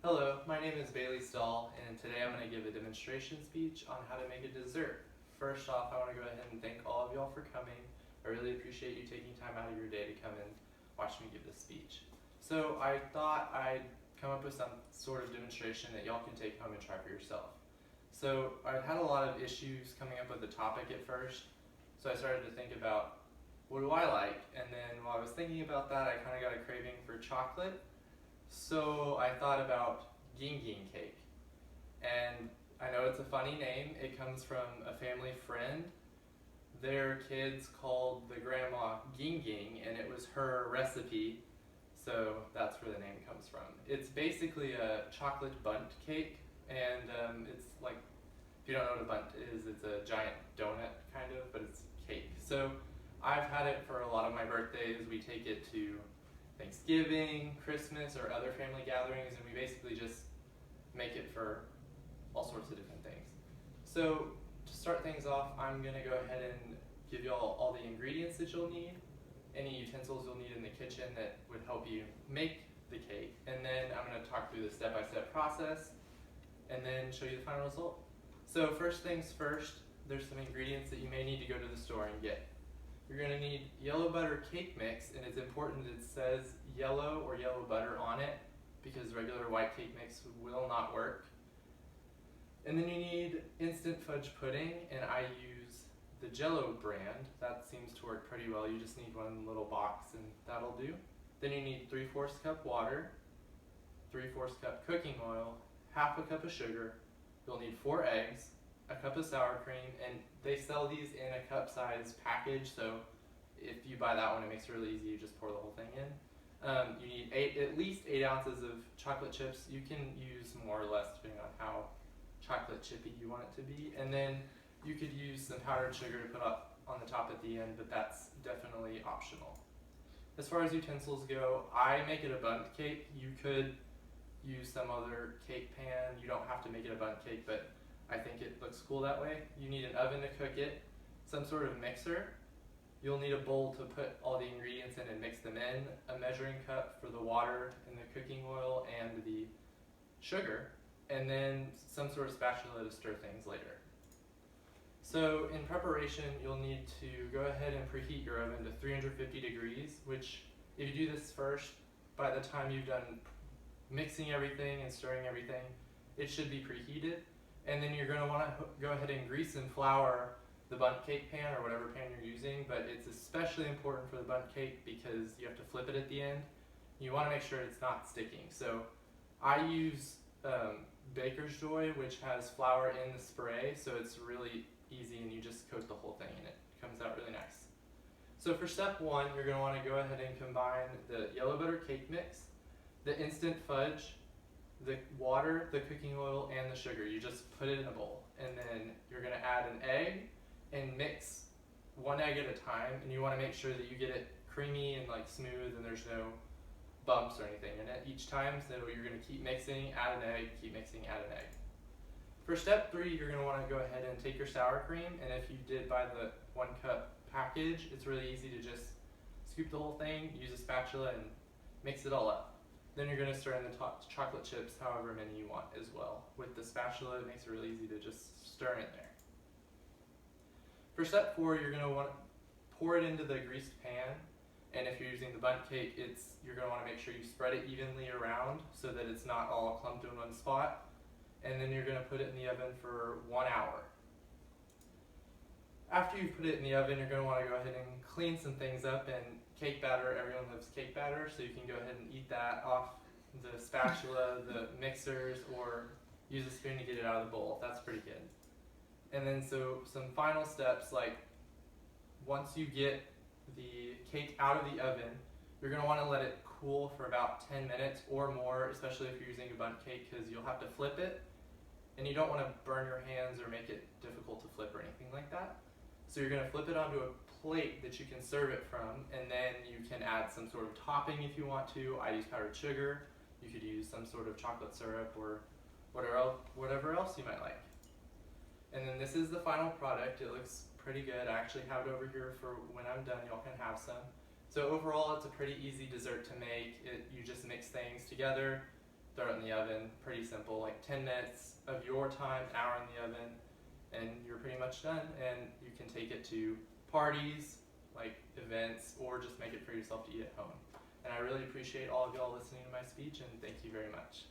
Hello, my name is Stahl, and today I'm going to give a demonstration speech on how to make a dessert. First off, I want to go ahead and thank all of y'all for coming. I really appreciate you taking time out of your day to come and watch me give this speech. So I thought I'd come up with some sort of demonstration that y'all can take home and try for yourself. So I had a lot of issues coming up with the topic at first, so I started to think about what do I like, and then while I was thinking about that, I kind of got a craving for chocolate. So I thought about gingging cake, and I know it's a funny name. It comes from a family friend. Their kids called the grandma Gingging, and it was her recipe, so that's where the name comes from. It's basically a chocolate bundt cake, and it's like, if you don't know what a bundt is, it's a giant donut kind of, but it's cake. So I've had it for a lot of my birthdays. We take it to Thanksgiving, Christmas, or other family gatherings, and we basically just make it for all sorts of different things. So to start things off, I'm going to go ahead and give you all the ingredients that you'll need, any utensils you'll need in the kitchen that would help you make the cake, and then I'm going to talk through the step-by-step process and then show you the final result. So first things first, there's some ingredients that you may need to go to the store and get. You're going to need yellow butter cake mix, and it's important that it says yellow or yellow butter on it because regular white cake mix will not work. And then you need instant fudge pudding, and I use the Jello brand. That seems to work pretty well. You just need one little box and that'll do. Then you need 3/4 cup water, 3/4 cup cooking oil, half a cup of sugar. You'll need 4 eggs, a cup of sour cream, and they sell these in a cup size package, so if you buy that one, it makes it really easy. You just pour the whole thing in. You need at least 8 ounces of chocolate chips. You can use more or less depending on how chocolate chippy you want it to be. And then you could use some powdered sugar to put up on the top at the end, but that's definitely optional. As far as utensils go, I make it a bundt cake. You could use some other cake pan. You don't have to make it a bundt cake, but I think it looks cool that way. You need an oven to cook it, some sort of mixer. You'll need a bowl to put all the ingredients in and mix them in, a measuring cup for the water and the cooking oil and the sugar, and then some sort of spatula to stir things later. So in preparation, you'll need to go ahead and preheat your oven to 350 degrees, which if you do this first, by the time you've done mixing everything and stirring everything, it should be preheated. And then you're going to want to go ahead and grease and flour the bundt cake pan or whatever pan you're using, but it's especially important for the bundt cake because you have to flip it at the end. You want to make sure it's not sticking. So I use Baker's Joy, which has flour in the spray, so it's really easy and you just coat the whole thing and it comes out really nice. So for step 1, you're going to want to go ahead and combine the yellow butter cake mix, the instant fudge, the water, the cooking oil, and the sugar. You just put it in a bowl, and then you're going to add an egg and mix 1 egg at a time, and you want to make sure that you get it creamy and like smooth and there's no bumps or anything in it each time. So you're going to keep mixing, add an egg, keep mixing, add an egg. For step 3, you're going to want to go ahead and take your sour cream, and if you did buy the 1 cup package, it's really easy to just scoop the whole thing, use a spatula, and mix it all up. Then you're going to stir in the chocolate chips however many you want as well. With the spatula, it makes it really easy to just stir in there. For step 4, you're going to want to pour it into the greased pan, and if you're using the bundt cake, you're going to want to make sure you spread it evenly around so that it's not all clumped in one spot. And then you're going to put it in the oven for 1 hour. After you've put it in the oven, you're going to want to go ahead and clean some things up, and cake batter, everyone loves cake batter, so you can go ahead and eat that off the spatula, the mixers, or use a spoon to get it out of the bowl. That's pretty good. And then so some final steps, like once you get the cake out of the oven, you're going to want to let it cool for about 10 minutes or more, especially if you're using a bundt cake, because you'll have to flip it, and you don't want to burn your hands or make it difficult to flip or anything like that. So you're going to flip it onto a plate that you can serve it from, and then you can add some sort of topping if you want to. I use powdered sugar. You could use some sort of chocolate syrup or whatever else you might like. And then this is the final product. It looks pretty good. I actually have it over here for when I'm done. Y'all can have some. So overall, it's a pretty easy dessert to make. You just mix things together, throw it in the oven. Pretty simple, like 10 minutes of your time, hour in the oven, and you're pretty much done. And you can take it to parties, like events, or just make it for yourself to eat at home. And I really appreciate all of y'all listening to my speech, and thank you very much.